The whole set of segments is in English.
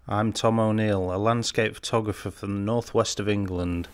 I'm Tom O'Neill, a landscape photographer from the northwest of England.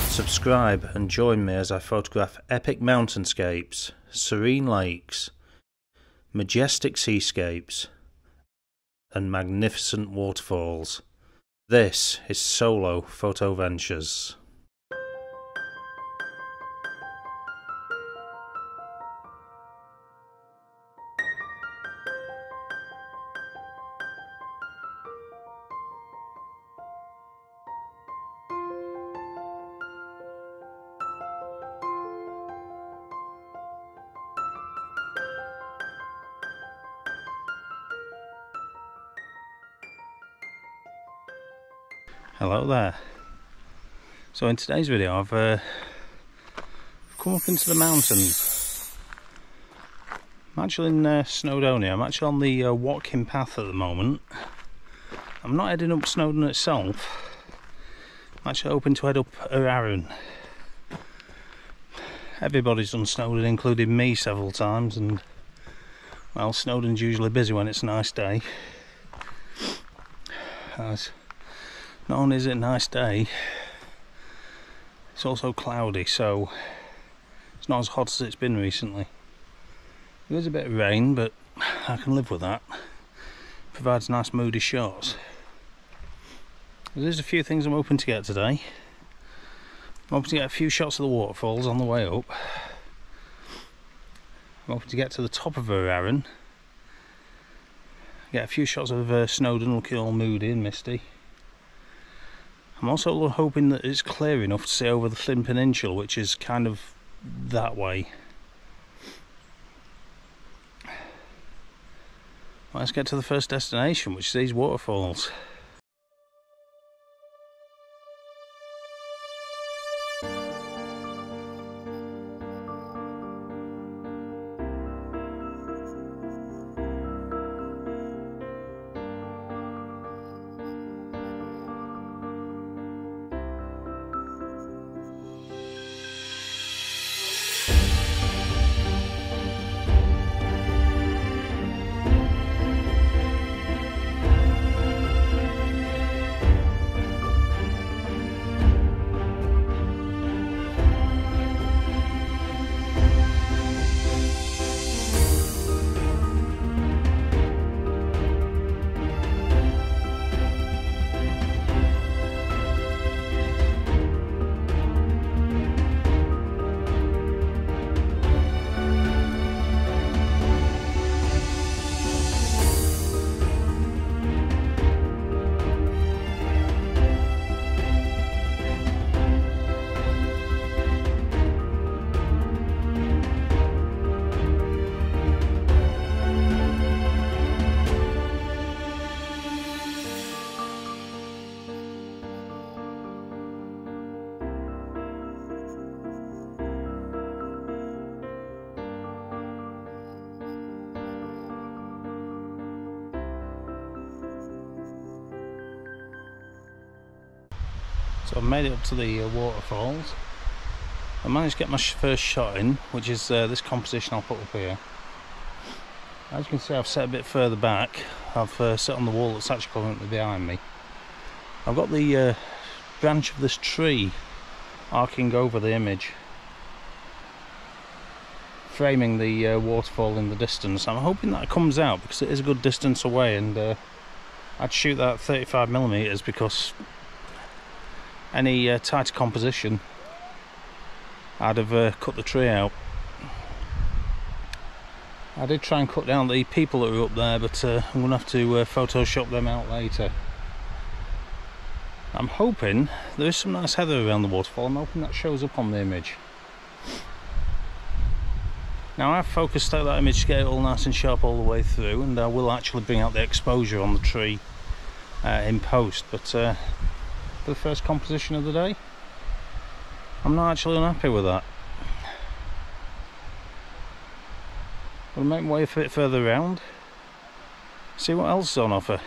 Subscribe and join me as I photograph epic mountainscapes, serene lakes, majestic seascapes, and magnificent waterfalls. This is Solo Photo Ventures. Hello there. So in today's video I've come up into the mountains. I'm actually in Snowdonia. I'm actually on the Watkin Path at the moment. I'm not heading up Snowdon itself. I'm actually hoping to head up Arran. Everybody's done Snowdon, including me, several times, and well, Snowdon's usually busy when it's a nice day. Not only is it a nice day, it's also cloudy, so it's not as hot as it's been recently. There's a bit of rain, but I can live with that. Provides nice moody shots. There's a few things I'm hoping to get today. I'm hoping to get a few shots of the waterfalls on the way up. I'm hoping to get to the top of Arran. Get a few shots of Snowdon looking all moody and misty. I'm also hoping that it's clear enough to see over the Llyn Peninsula, which is kind of that way. Let's get to the first destination, which is these waterfalls. So I've made it up to the waterfalls. I managed to get my first shot in, which is this composition I'll put up here. As you can see, I've set a bit further back. I've set on the wall that's actually currently behind me. I've got the branch of this tree arcing over the image, framing the waterfall in the distance. I'm hoping that it comes out because it is a good distance away, and I'd shoot that 35mm because any tighter composition I'd have cut the tree out. I did try and cut down the people that were up there, but I'm going to have to Photoshop them out later. I'm hoping there is some nice heather around the waterfall. I'm hoping that shows up on the image. Now I've focused out that image to get it all nice and sharp all the way through, and I will actually bring out the exposure on the tree in post, but for the first composition of the day, I'm not actually unhappy with that. I'll make my way a bit further around, see what else is on offer.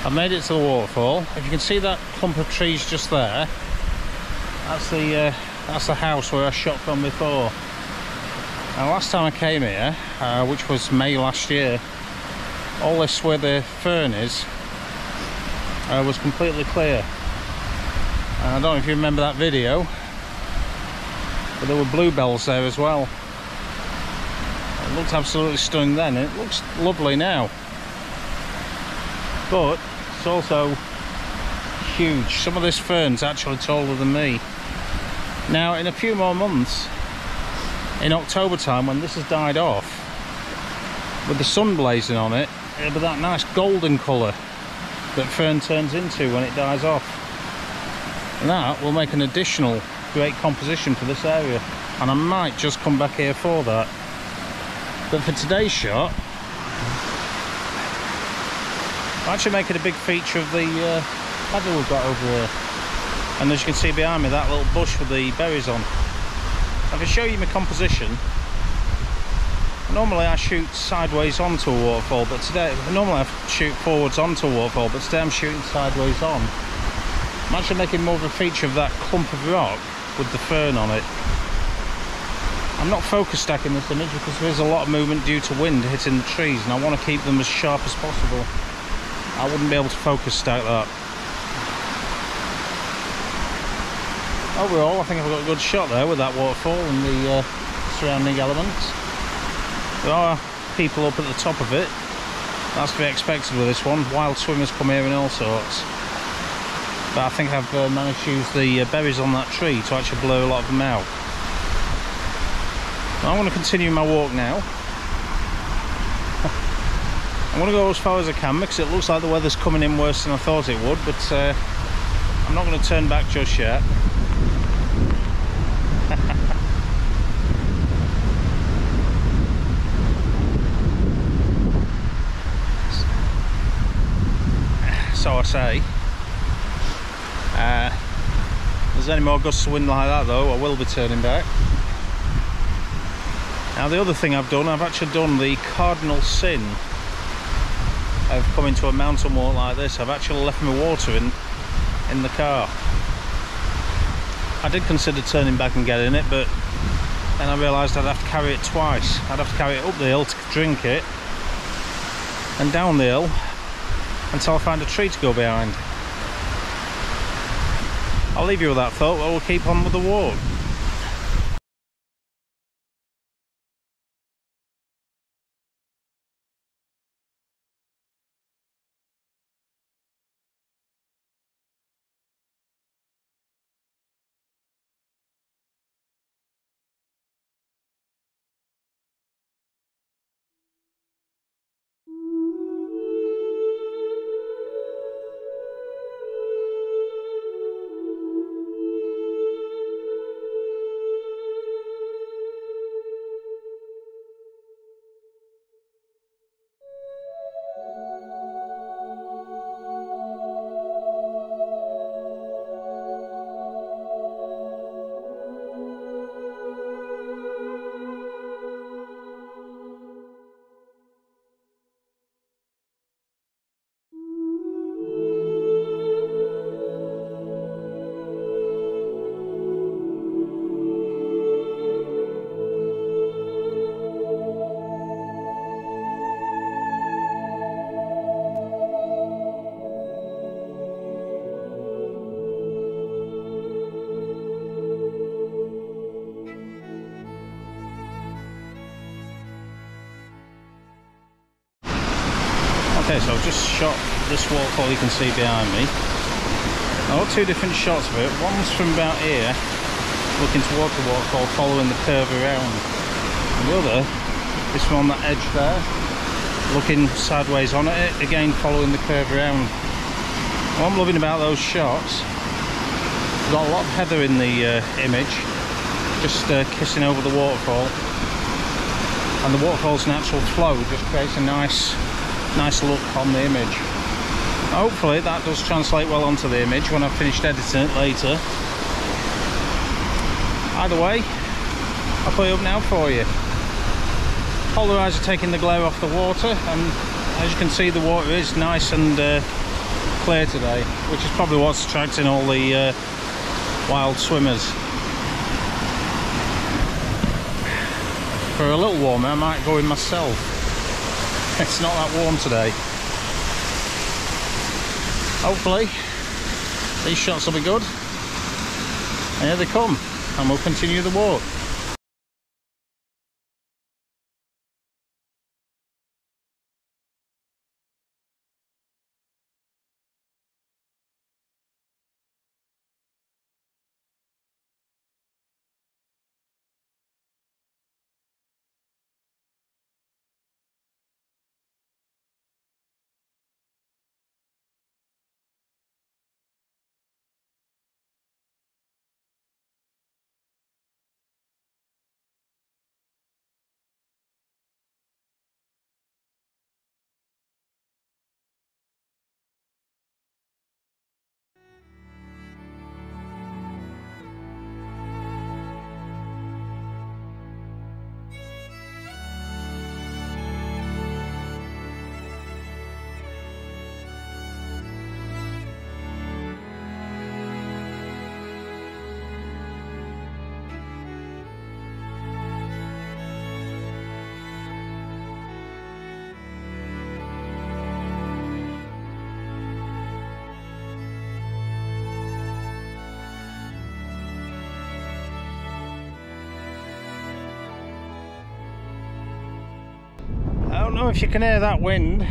I've made it to the waterfall. If you can see that clump of trees just there, that's the house where I shot from before. Now, last time I came here, which was May last year, all this where the fern is was completely clear. And I don't know if you remember that video, but there were bluebells there as well. It looked absolutely stunning then, and it looks lovely now. But it's also huge. Some of this fern's actually taller than me. Now, in a few more months, in October time, when this has died off, with the sun blazing on it, it'll be that nice golden colour that fern turns into when it dies off. And that will make an additional great composition for this area, and I might just come back here for that. But for today's shot, I'm actually making a big feature of the heather we've got over here. And as you can see behind me, that little bush with the berries on. If I show you my composition, normally I shoot sideways onto a waterfall, but today, normally I shoot forwards onto a waterfall, but today I'm shooting sideways on. I'm actually making more of a feature of that clump of rock with the fern on it. I'm not focus stacking this image because there's a lot of movement due to wind hitting the trees, and I want to keep them as sharp as possible. I wouldn't be able to focus stack that. Overall, I think I've got a good shot there with that waterfall and the surrounding elements. There are people up at the top of it. That's to be expected with this one. Wild swimmers come here in all sorts. But I think I've managed to use the berries on that tree to actually blur a lot of them out. I want to continue my walk now. I'm going to go as far as I can because it looks like the weather's coming in worse than I thought it would, but I'm not going to turn back just yet. So I say. If there's any more gusts of wind like that though, I will be turning back. Now, the other thing I've actually done the cardinal sin of coming to a mountain walk like this. I've actually left my water in the car. I did consider turning back and getting it, but then I realised I'd have to carry it twice. I'd have to carry it up the hill to drink it, and down the hill until I find a tree to go behind. I'll leave you with that thought, but we'll keep on with the walk. Okay, so I've just shot this waterfall you can see behind me. I've got two different shots of it. One's from about here, looking towards the waterfall, following the curve around. And the other is from on that edge there, looking sideways on it, again following the curve around. What I'm loving about those shots, we've got a lot of heather in the image, just kissing over the waterfall. And the waterfall's natural flow just creates a nice look on the image. Hopefully that does translate well onto the image when I've finished editing it later. Either way, I'll put it up now for you. Polar eyes are taking the glare off the water, and as you can see, the water is nice and clear today, which is probably what's attracting all the wild swimmers. For a little warmer I might go in myself. It's not that warm today. Hopefully these shots will be good. And here they come, and we'll continue the walk. I don't know if you can hear that wind.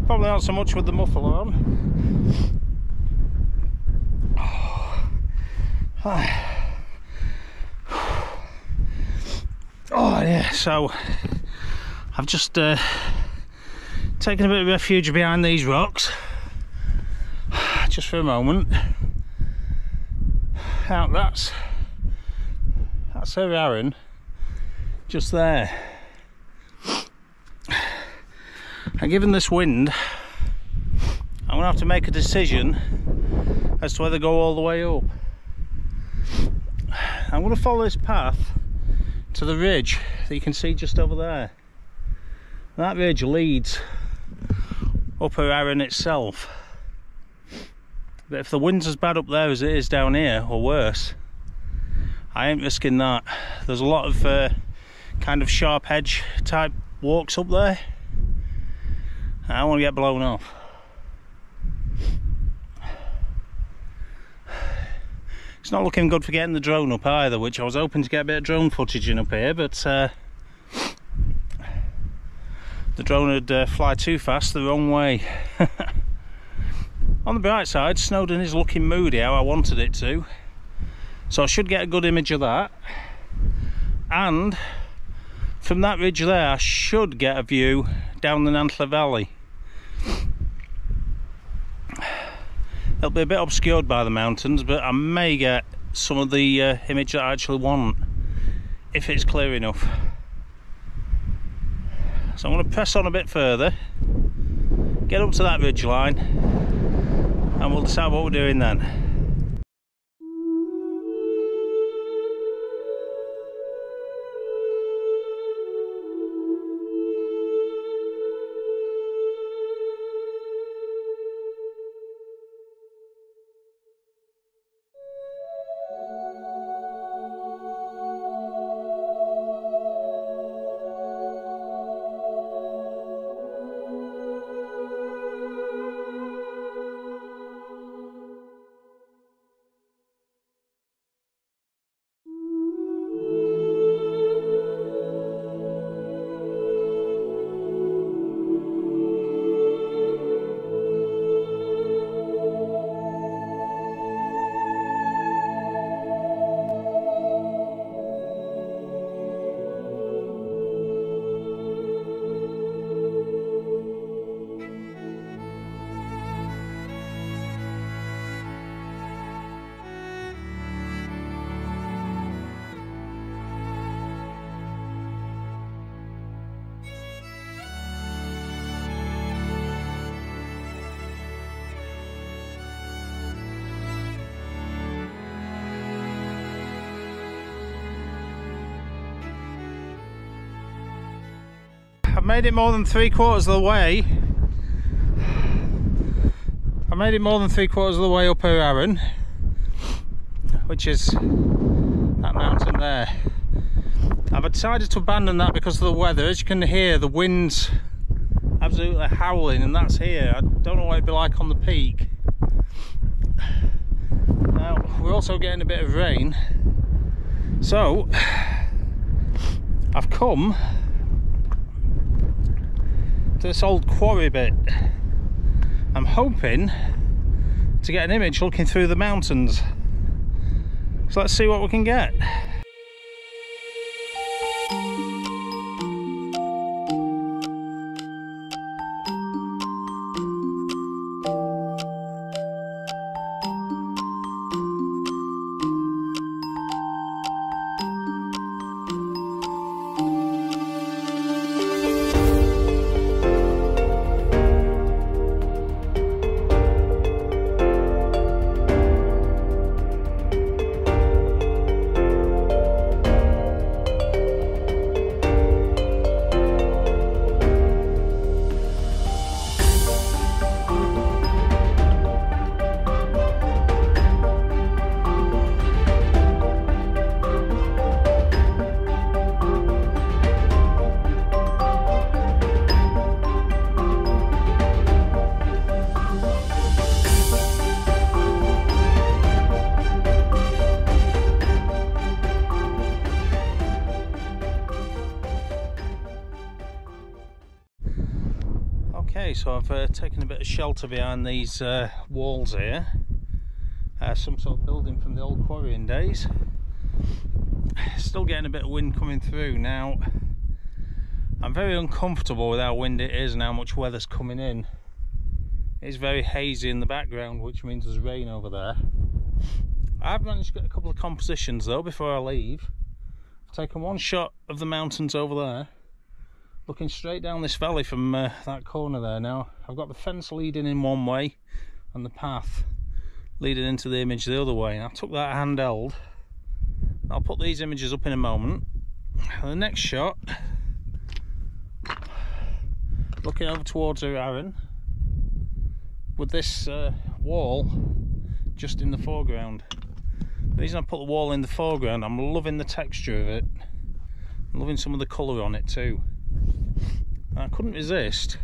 Probably not so much with the muffler on. Oh yeah, so I've just taken a bit of refuge behind these rocks just for a moment. Now that's her Arran just there. And given this wind, I'm going to have to make a decision as to whether to go all the way up. I'm going to follow this path to the ridge that you can see just over there. That ridge leads up her Arran itself. But if the wind's as bad up there as it is down here, or worse, I ain't risking that. There's a lot of kind of sharp edge type walks up there. I don't want to get blown off. It's not looking good for getting the drone up either, which I was hoping to get a bit of drone footage in up here, but the drone would fly too fast the wrong way. On the bright side, Snowdon is looking moody how I wanted it to, so I should get a good image of that. And from that ridge there I should get a view down the Nantler Valley. It'll be a bit obscured by the mountains, but I may get some of the image that I actually want if it's clear enough. So I'm going to press on a bit further, get up to that ridge line, and we'll decide what we're doing then. I've made it more than 3/4 of the way, made it more than 3/4 of the way up her Arran, which is that mountain there. I've decided to abandon that because of the weather. As you can hear, the wind's absolutely howling, and that's here. I don't know what it'd be like on the peak. Now, we're also getting a bit of rain, so I've come to this old quarry bit. I'm hoping to get an image looking through the mountains. So let's see what we can get. Okay, so I've taken a bit of shelter behind these walls here. Some sort of building from the old quarrying days. Still getting a bit of wind coming through. Now, I'm very uncomfortable with how windy it is and how much weather's coming in. It's very hazy in the background, which means there's rain over there. I've managed to get a couple of compositions though before I leave. I've taken one shot of the mountains over there, looking straight down this valley from that corner there. Now, I've got the fence leading in one way and the path leading into the image the other way. And I took that handheld. I'll put these images up in a moment. And the next shot, looking over towards her Arran, with this wall just in the foreground. The reason I put the wall in the foreground, I'm loving the texture of it. I'm loving some of the colour on it too. And I couldn't resist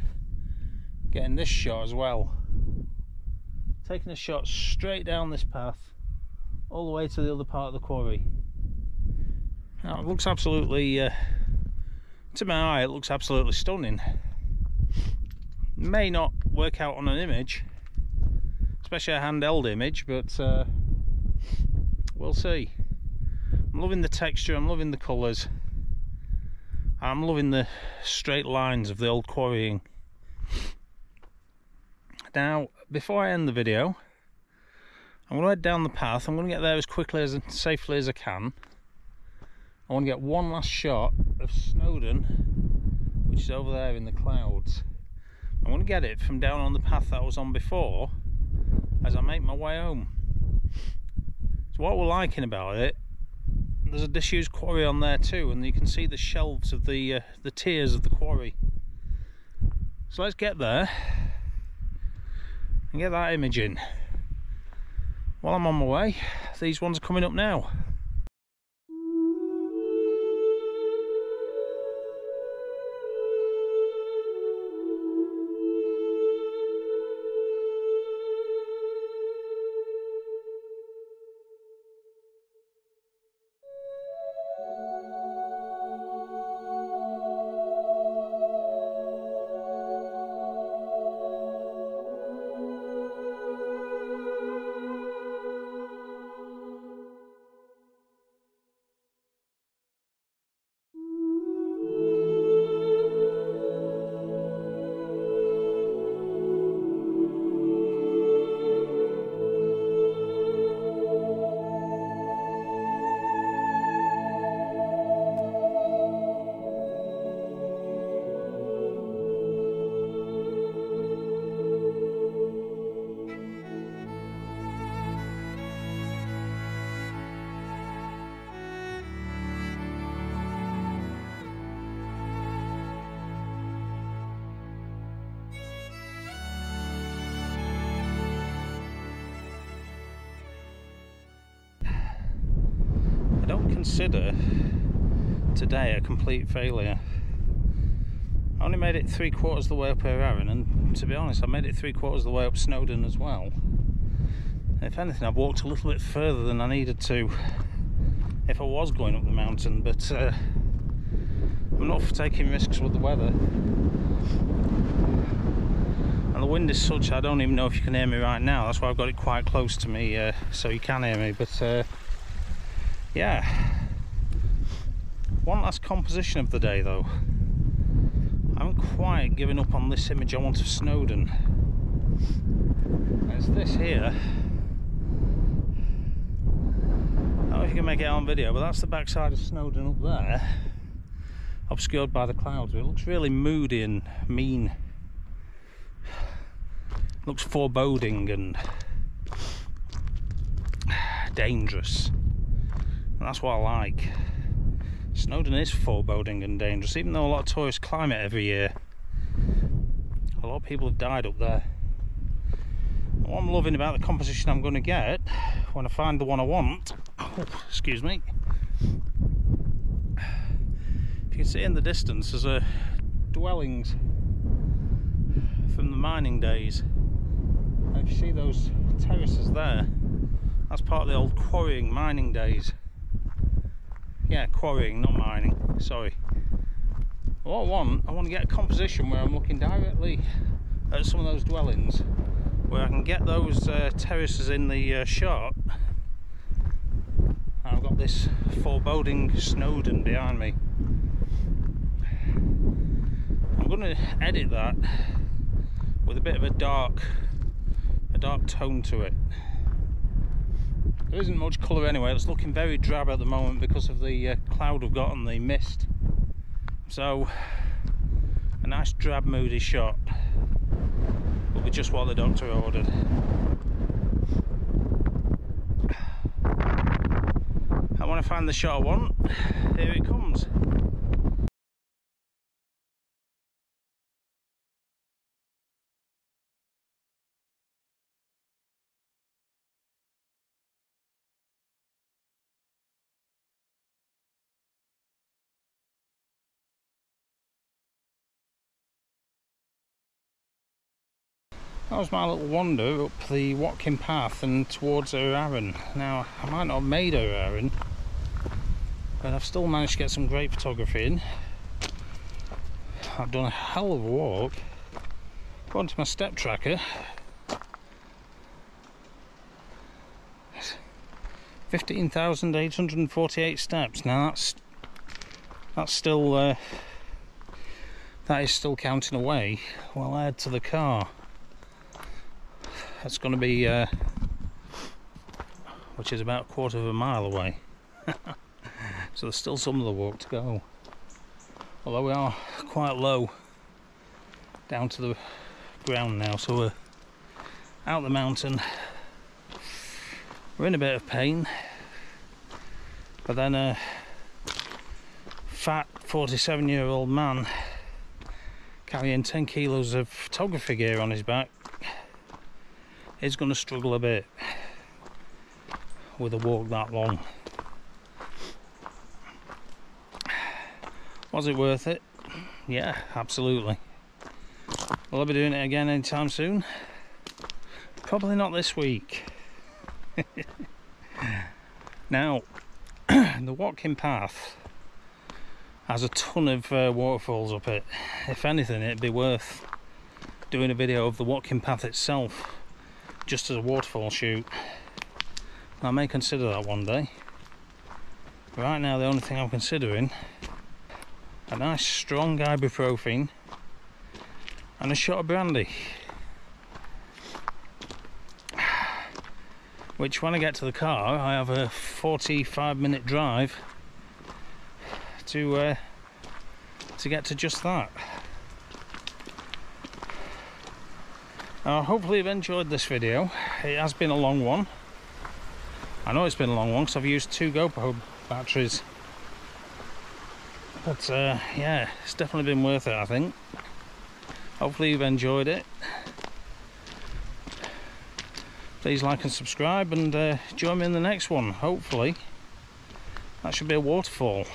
getting this shot as well. Taking a shot straight down this path, all the way to the other part of the quarry. Now it looks absolutely, to my eye, it looks absolutely stunning. May not work out on an image, especially a handheld image, but we'll see. I'm loving the texture, I'm loving the colours, I'm loving the straight lines of the old quarrying. Now, before I end the video, I'm going to head down the path. I'm going to get there as quickly and safely as I can. I want to get one last shot of Snowdon, which is over there in the clouds. I want to get it from down on the path that I was on before as I make my way home. So what we're liking about it, there's a disused quarry on there too, and you can see the shelves of the tiers of the quarry. So let's get there and get that image in. While I'm on my way, these ones are coming up now. consider today a complete failure. I only made it 3/4 of the way up Aaron, and to be honest, I made it 3/4 of the way up Snowdon as well. If anything, I've walked a little bit further than I needed to if I was going up the mountain, but I'm not for taking risks with the weather. And the wind is such, I don't even know if you can hear me right now. That's why I've got it quite close to me, so you can hear me. But yeah, one last composition of the day though. I haven't quite given up on this image I want of Snowdon. It's this here. I don't know if you can make it out on video, but that's the backside of Snowdon up there, obscured by the clouds. It looks really moody and mean. It looks foreboding and dangerous. And that's what I like. Snowdon is foreboding and dangerous, even though a lot of tourists climb it every year. A lot of people have died up there. And what I'm loving about the composition I'm going to get when I find the one I want, oh, excuse me, if you can see in the distance there's dwellings from the mining days, and if you see those terraces there, that's part of the old quarrying mining days. Yeah, quarrying, not mining, sorry. What I want to get a composition where I'm looking directly at some of those dwellings, where I can get those terraces in the shot. I've got this foreboding Snowdon behind me. I'm going to edit that with a bit of a dark tone to it. There isn't much colour anyway. It's looking very drab at the moment because of the cloud we've got and the mist. So a nice drab moody shot will be just what the doctor ordered. And when I find the shot I want, here it comes. That was my little wander up the Watkin Path and towards Aaron. Now, I might not have made Aaron, but I've still managed to get some great photography in. I've done a hell of a walk. According to my step tracker, 15,848 steps. Now that's still that is still counting away while I head to the car. That's going to be which is about 1/4 of a mile away. So there's still some of the walk to go, although we are quite low down to the ground now, so we're out the mountain. We're in a bit of pain, but then a fat 47-year-old man carrying 10 kilos of photography gear on his back is going to struggle a bit with a walk that long. Was it worth it? Yeah, absolutely. Will I be doing it again anytime soon? Probably not this week. Now, the Watkin Path has a ton of waterfalls up it. If anything, it'd be worth doing a video of the Watkin Path itself, just as a waterfall shoot. I may consider that one day. Right now, the only thing I'm considering, a nice strong ibuprofen and a shot of brandy, which when I get to the car I have a 45-minute drive to get to just that. Hopefully you've enjoyed this video. It has been a long one. I know it's been a long one because I've used 2 GoPro batteries, but yeah, it's definitely been worth it, I think. Hopefully you've enjoyed it. Please like and subscribe, and join me in the next one, hopefully. That should be a waterfall,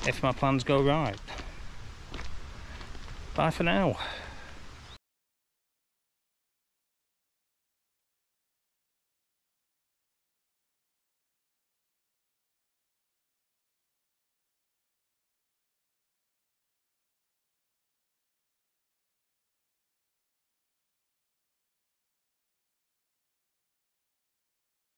if my plans go right. Bye for now.